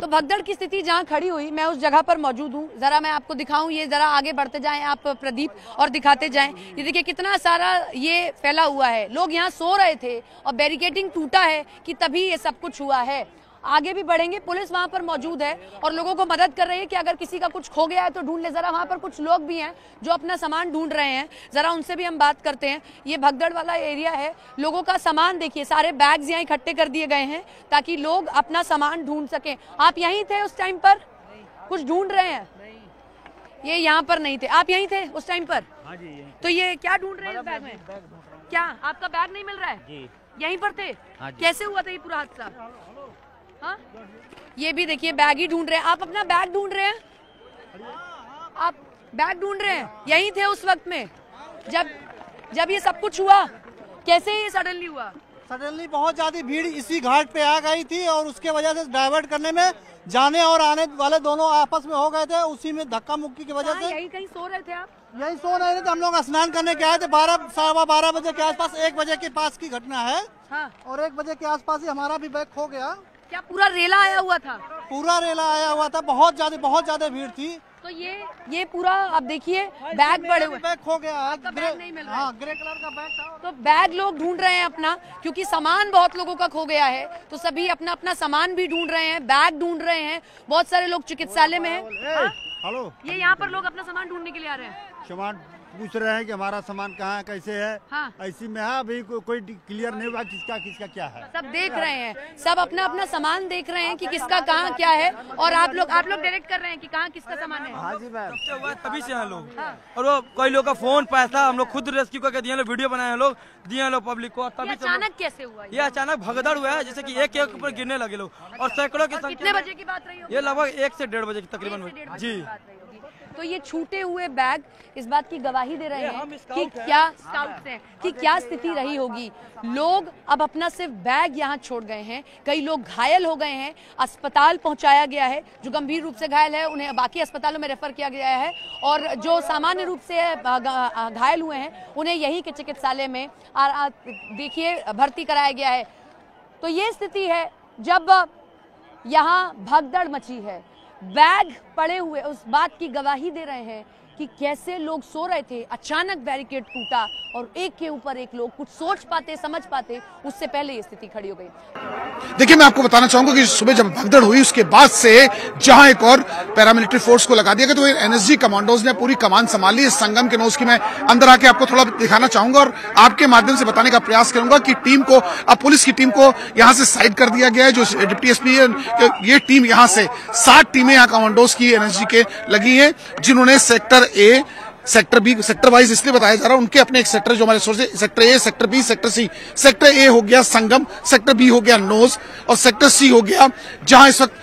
तो भगदड़ की स्थिति जहां खड़ी हुई, मैं उस जगह पर मौजूद हूं। जरा मैं आपको दिखाऊं, ये जरा आगे बढ़ते जाएं आप प्रदीप और दिखाते जाएं। ये देखिए कितना सारा ये फैला हुआ है। लोग यहाँ सो रहे थे और बैरिकेडिंग टूटा है कि तभी ये सब कुछ हुआ है। आगे भी बढ़ेंगे, पुलिस वहां पर मौजूद है और लोगों को मदद कर रही है कि अगर किसी का कुछ खो गया है तो ढूंढ ले। जरा वहां पर कुछ लोग भी हैं जो अपना सामान ढूंढ रहे हैं, जरा उनसे भी हम बात करते हैं। ये भगदड़ वाला एरिया है, लोगों का सामान देखिए, सारे बैग्स यहाँ इकट्ठे कर दिए गए हैं ताकि लोग अपना सामान ढूंढ सकें। आप यहीं थे उस टाइम पर? कुछ ढूंढ रहे हैं? ये यहाँ पर नहीं थे, आप यहीं थे उस टाइम पर? हाँ जी, यहीं। तो ये क्या ढूंढ रहे हैं इस बैग में? क्या आपका बैग नहीं मिल रहा है? जी। यहीं पर थे? हाँ जी। कैसे हुआ था ये पूरा हादसा? हाँ, ये भी देखिए बैग ही ढूंढ रहे हैं। आप अपना बैग ढूंढ रहे हैं? आप बैग ढूंढ रहे हैं? यहीं थे उस वक्त में जब ये सब कुछ हुआ? कैसे ये सडनली हुआ? सडनली बहुत ज्यादा भीड़ इसी घाट पे आ गई थी और उसके वजह से डाइवर्ट करने में जाने और आने वाले दोनों आपस में हो गए थे। उसी में धक्का मुक्की की वजह से यहीं कहीं सो रहे थे आप? यही सो रहे थे। हम लोग स्नान करने के आए थे 12-12:15 बजे के आसपास। 1 बजे के पास की घटना है। हाँ। और 1 बजे के आसपास ही हमारा भी बैग खो गया। क्या पूरा रेला आया हुआ था? पूरा रेला आया हुआ था, बहुत ज्यादा भीड़ थी। तो ये पूरा आप देखिए बैग पड़े हुए, बैग खो गया है। बैग नहीं मिल रहा है। हाँ, ग्रे कलर का बैग था। तो बैग लोग ढूंढ रहे हैं अपना, क्योंकि सामान बहुत लोगों का खो गया है, तो सभी अपना अपना सामान भी ढूंढ रहे हैं, बैग ढूंढ रहे हैं। बहुत सारे लोग चिकित्सालय में हैं। हेलो, ये यहाँ पर लोग अपना सामान ढूंढने के लिए आ रहे हैं। सामान पूछ रहे हैं कि हमारा सामान कहाँ है, कैसे है। हाँ। ऐसी में है, अभी कोई क्लियर नहीं हुआ किसका क्या है। सब देख रहे हैं, सब अपना अपना सामान देख रहे हैं कि किसका कहाँ क्या है। और आप लोग डायरेक्ट कर रहे हैं कि कहाँ किसका सामान है। हाँ जी मैम, हुआ तभी से हैं लोग। और वो कई लोग का फोन पैसा हम लोग खुद रेस्क्यू करके दिए, लोग वीडियो बनाए लोग, दिए लोग पब्लिक को। तभी अचानक कैसे हुआ ये अचानक भगदड़ हुआ है, जैसे कि एक एक ऊपर गिरने लगे लोग और सैकड़ों की संख्या। कितने बजे की बात रही होगी? ये लगभग 1 से 1:30 बजे तकरीबन हुई। जी। तो ये छूटे हुए बैग इस बात की गवाही दे रहे हैं हम कि स्काउट हैं। क्या स्काउट्स हैं कि क्या स्थिति रही होगी। लोग अब अपना सिर्फ बैग यहाँ छोड़ गए हैं। कई लोग घायल हो गए हैं, अस्पताल पहुंचाया गया है। जो गंभीर रूप से घायल है उन्हें बाकी अस्पतालों में रेफर किया गया है और जो सामान्य रूप से घायल हुए हैं उन्हें यही के चिकित्सालय में देखिए भर्ती कराया गया है। तो ये स्थिति है जब यहाँ भगदड़ मची है। बैग पड़े हुए उस बात की गवाही दे रहे हैं कि कैसे लोग सो रहे थे, अचानक बैरिकेड टूटा और एक के ऊपर एक लोग कुछ सोच पाते, समझ पाते, उससे पहले ये स्थिति खड़ी हो गई। देखिए, मैं आपको बताना चाहूंगा कि सुबह जब भगदड़ हुई उसके बाद से जहां एक और पैरामिलिट्री फोर्स को लगा दिया गया, तो एनएसजी कमांडोज ने पूरी कमान संभाल ली। इस संगम के नोज की मैं अंदर आके आपको थोड़ा दिखाना चाहूंगा और आपके माध्यम से बताने का प्रयास करूंगा कि टीम को, अब पुलिस की टीम को यहां से साइड कर दिया गया है। जो डिप्टी एसपी है, ये टीम यहां से 7 टीमें यहाँ कमांडोज की एनएसजी के लगी है, जिन्होंने sector A, sector B, sector wise इसलिए बताया जा रहा है, उनके अपने एक सेक्टर जो हमारे सोर्स है, sector A, sector B, sector C. Sector A हो गया संगम, सेक्टर बी हो गया नोज और सेक्टर सी हो गया जहां इस वक्त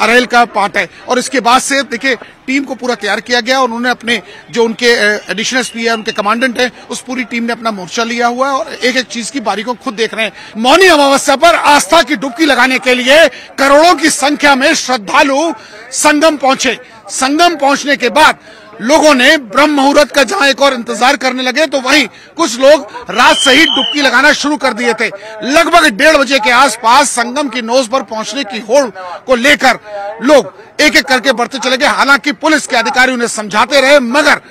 अरेल का पार्ट है। और इसके बाद से देखिए टीम को पूरा तैयार किया गया और उन्होंने अपने जो उनके एडिशनल एसपी है, उनके कमांडेंट है, उस पूरी टीम ने अपना मोर्चा लिया हुआ है और एक एक चीज की बारीकों खुद देख रहे हैं। मौनी अमावस्या पर आस्था की डुबकी लगाने के लिए करोड़ों की संख्या में श्रद्धालु संगम पहुंचे। संगम पहुंचने के बाद लोगों ने ब्रह्म मुहूर्त का जहां एक और इंतजार करने लगे, तो वहीं कुछ लोग रात से ही डुबकी लगाना शुरू कर दिए थे। लगभग 1:30 बजे के आसपास संगम की नोज पर पहुंचने की होड़ को लेकर लोग एक एक करके बढ़ते चले गए। हालांकि पुलिस के अधिकारी उन्हें समझाते रहे, मगर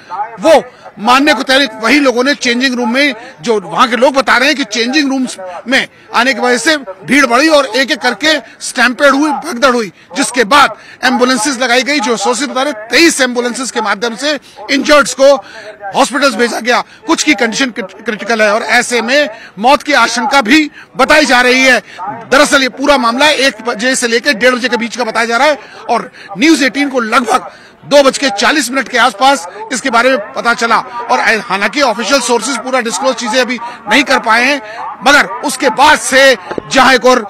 वो मानने को तैयार। वही लोगों ने चेंजिंग रूम में, जो वहां के लोग बता रहे हैं कि चेंजिंग रूम्स में आने की वजह से भीड़ बढ़ी और एक एक करके स्टैम्पेड हुई, भगदड़ हुई, जिसके बाद एम्बुलेंसेस लगाई गई। जो सोर्सेज बता रहे 23 एम्बुलेंसेस के माध्यम से इंजर्ड्स को हॉस्पिटल्स भेजा गया। कुछ की कंडीशन क्रिटिकल है और ऐसे में मौत की आशंका भी बताई जा रही है। दरअसल ये पूरा मामला 1 बजे से लेकर 1:30 बजे के बीच का बताया जा रहा है और न्यूज 18 को लगभग 2:40 के आसपास इसके बारे में पता चला। और हालांकि ऑफिशियल सोर्सेज पूरा डिस्क्लोज चीजें अभी नहीं कर पाए हैं, मगर उसके बाद से जहां एक और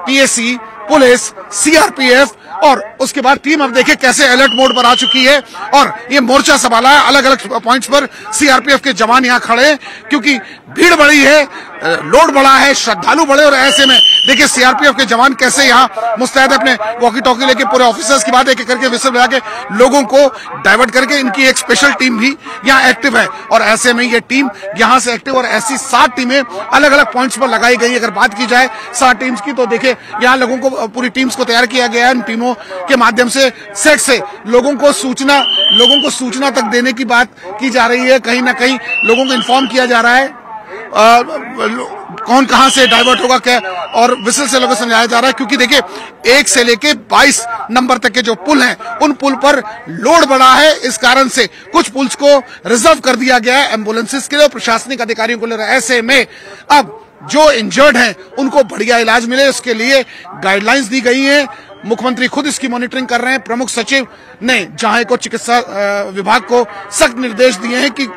पीएसी, पुलिस, सीआरपीएफ और उसके बाद टीम अब देखिए कैसे अलर्ट मोड पर आ चुकी है और ये मोर्चा संभाला है। अलग अलग पॉइंट्स पर सीआरपीएफ के जवान यहाँ खड़े हैं क्योंकि भीड़ बढ़ी है, लोड बढ़ा है, श्रद्धालु बढ़े और ऐसे में देखिए सीआरपीएफ के जवान कैसे यहाँ मुस्तैद अपने वॉकी टॉकी लेके पूरे ऑफिसर्स की बात एक करके विसल बजा के लोगों को डाइवर्ट करके। इनकी एक स्पेशल टीम भी यहाँ एक्टिव है और ऐसे में ये टीम यहाँ से एक्टिव और ऐसी 7 टीमें अलग अलग पॉइंट्स पर लगाई गई। अगर बात की जाए 7 टीम्स की तो देखिए यहाँ लोगों को पूरी टीम्स को तैयार किया गया है। इन टीमों के माध्यम से सेट से लोगों को सूचना तक देने की बात की जा रही है। कहीं ना कहीं लोगों को इन्फॉर्म किया जा रहा है कौन कहां से डाइवर्ट होगा क्या, और विसल से लोगों को समझाया जा रहा है। क्योंकि देखिए 1 से लेके 22 नंबर तक के जो पुल हैं उन पुल पर लोड बढ़ा है। इस कारण से कुछ पुल्स को रिजर्व कर दिया गया है एम्बुलेंसेस के लिए और प्रशासनिक अधिकारियों को लिए। ऐसे में अब जो इंजर्ड हैं उनको बढ़िया इलाज मिले उसके लिए गाइडलाइंस दी गई हैं। मुख्यमंत्री खुद इसकी मॉनिटरिंग कर रहे हैं। प्रमुख सचिव ने जहां को चिकित्सा विभाग को सख्त निर्देश दिए हैं कि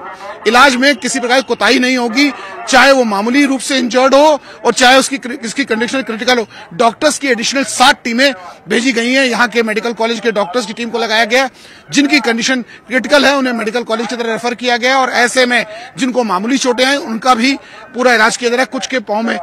इलाज में किसी प्रकार की कोताही नहीं होगी, चाहे वो मामूली रूप से इंजर्ड हो और चाहे इसकी कंडीशन क्रिटिकल हो। डॉक्टर्स की एडिशनल 7 टीमें भेजी गई हैं। यहाँ के मेडिकल कॉलेज के डॉक्टर्स की टीम को लगाया गया। जिनकी कंडीशन क्रिटिकल है उन्हें मेडिकल कॉलेज की तरफ रेफर किया गया और ऐसे में जिनको मामूली चोटें हैं उनका भी पूरा इलाज किया जा रहा है। कुछ के पांव में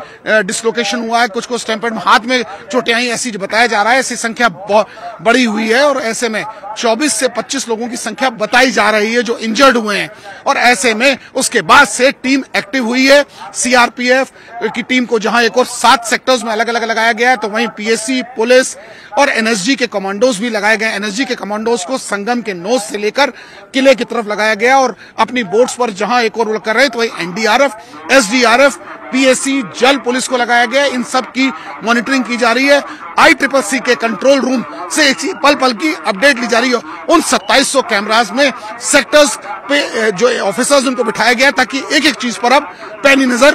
डिस्लोकेशन हुआ है, कुछ को स्टैम्पेड में हाथ में चोटें आई, ऐसी बताया जा रहा है। ऐसी संख्या बढ़ी हुई है और ऐसे में 24 से 25 लोगों की संख्या बताई जा रही है जो इंजर्ड हुए हैं। और ऐसे में उसके बाद से टीम एक्टिव हुई है। सीआरपीएफ की टीम को जहां एक और 7 सेक्टर्स में अलग अलग लगाया गया है तो वहीं पीएससी, पुलिस और एनएसजी के कमांडोज भी लगाए गए। एनएसजी के कमांडोज को संगम के नोज से लेकर किले की तरफ लगाया गया और अपनी बोट्स पर जहां एक और कर रहे हैं तो वहीं एनडीआरएफ, एसडीआरएफ, पीएससी, जल पुलिस को लगाया गया। इन सब की मॉनिटरिंग की जा रही है। ICCC के कंट्रोल रूम से पल पल की अपडेट ली जा रही है। उन 2700 कैमरास में सेक्टर्स पे जो ऑफिसर्स उनको बिठाया गया ताकि एक एक चीज पर अब पैनी नजर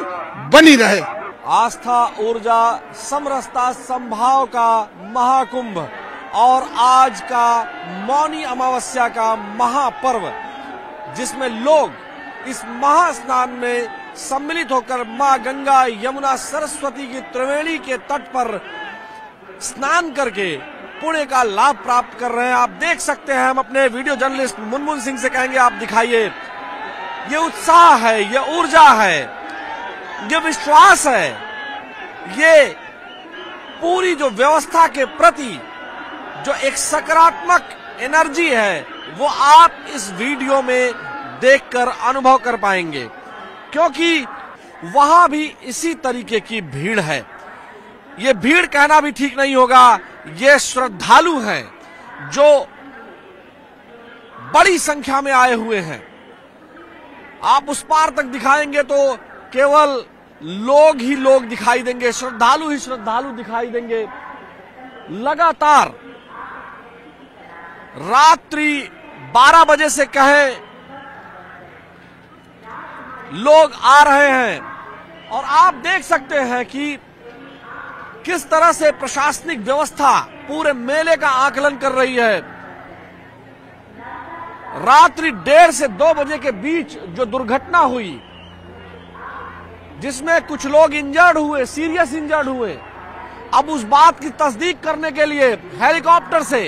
बनी रहे। आस्था, ऊर्जा, समरसता, संभाव का महाकुंभ और आज का मौनी अमावस्या का महापर्व जिसमें लोग इस महास्नान में सम्मिलित होकर मां गंगा, यमुना, सरस्वती की त्रिवेणी के तट पर स्नान करके पुण्य का लाभ प्राप्त कर रहे हैं। आप देख सकते हैं। हम अपने वीडियो जर्नलिस्ट मुनमुन सिंह से कहेंगे आप दिखाइए। ये उत्साह है, ये ऊर्जा है, ये विश्वास है, ये पूरी जो व्यवस्था के प्रति जो एक सकारात्मक एनर्जी है वो आप इस वीडियो में देखकर अनुभव कर पाएंगे क्योंकि वहां भी इसी तरीके की भीड़ है। ये भीड़ कहना भी ठीक नहीं होगा, ये श्रद्धालु हैं जो बड़ी संख्या में आए हुए हैं। आप उस पार तक दिखाएंगे तो केवल लोग ही लोग दिखाई देंगे, श्रद्धालु ही श्रद्धालु दिखाई देंगे। लगातार रात्रि 12 बजे से कहें लोग आ रहे हैं और आप देख सकते हैं कि किस तरह से प्रशासनिक व्यवस्था पूरे मेले का आकलन कर रही है। रात्रि 1:30 से 2 बजे के बीच जो दुर्घटना हुई जिसमें कुछ लोग इंजर्ड हुए, सीरियस इंजर्ड हुए, अब उस बात की तस्दीक करने के लिए हेलीकॉप्टर से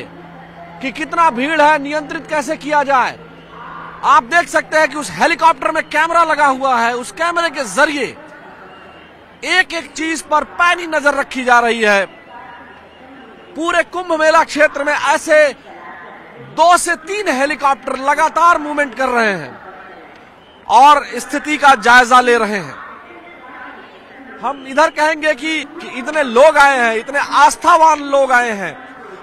कि कितना भीड़ है नियंत्रित कैसे किया जाए, आप देख सकते हैं कि उस हेलीकॉप्टर में कैमरा लगा हुआ है। उस कैमरे के जरिए एक एक चीज पर पैनी नजर रखी जा रही है। पूरे कुंभ मेला क्षेत्र में ऐसे 2 से 3 हेलीकॉप्टर लगातार मूवमेंट कर रहे हैं और स्थिति का जायजा ले रहे हैं। हम इधर कहेंगे कि इतने लोग आए हैं, इतने आस्थावान लोग आए हैं,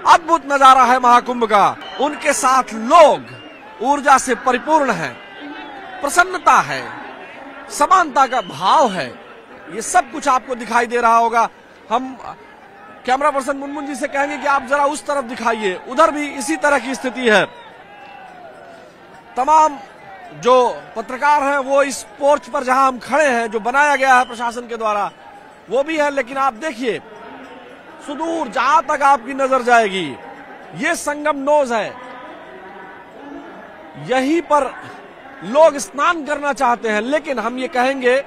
अद्भुत नजारा है महाकुंभ का। उनके साथ लोग ऊर्जा से परिपूर्ण है, प्रसन्नता है, समानता का भाव है। ये सब कुछ आपको दिखाई दे रहा होगा। हम कैमरा पर्सन मुनमुन जी से कहेंगे कि आप जरा उस तरफ दिखाइए, उधर भी इसी तरह की स्थिति है। तमाम जो पत्रकार हैं वो इस पोर्च पर जहां हम खड़े हैं, जो बनाया गया है प्रशासन के द्वारा, वो भी है। लेकिन आप देखिए सुदूर जहां तक आपकी नजर जाएगी ये संगम नोज है। यहीं पर लोग स्नान करना चाहते हैं, लेकिन हम ये कहेंगे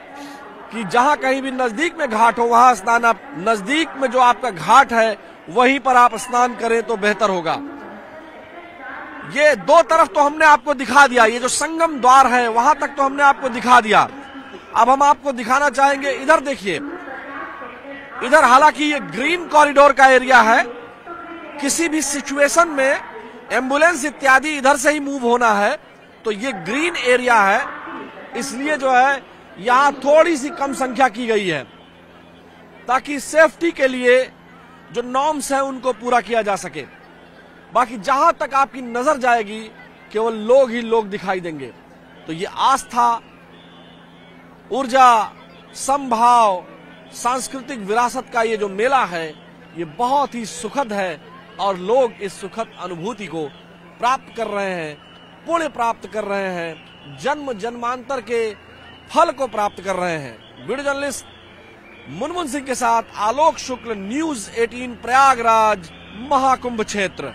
कि जहां कहीं भी नजदीक में घाट हो वहां स्नान, आप नजदीक में जो आपका घाट है वहीं पर आप स्नान करें तो बेहतर होगा। ये 2 तरफ तो हमने आपको दिखा दिया, ये जो संगम द्वार है वहां तक तो हमने आपको दिखा दिया। अब हम आपको दिखाना चाहेंगे, इधर देखिए इधर हालांकि ये ग्रीन कॉरिडोर का एरिया है, किसी भी सिचुएशन में एम्बुलेंस इत्यादि इधर से ही मूव होना है, तो ये ग्रीन एरिया है, इसलिए जो है यहां थोड़ी सी कम संख्या की गई है ताकि सेफ्टी के लिए जो नॉर्म्स हैं उनको पूरा किया जा सके। बाकी जहां तक आपकी नजर जाएगी केवल लोग ही लोग दिखाई देंगे। तो ये आस्था, ऊर्जा, समभाव, सांस्कृतिक विरासत का ये जो मेला है ये बहुत ही सुखद है और लोग इस सुखद अनुभूति को प्राप्त कर रहे हैं, पुण्य प्राप्त कर रहे हैं, जन्म जन्मांतर के फल को प्राप्त कर रहे हैं। वीडियो जर्नलिस्ट मुनमुन सिंह के साथ आलोक शुक्ल, न्यूज़ 18 प्रयागराज महाकुंभ क्षेत्र।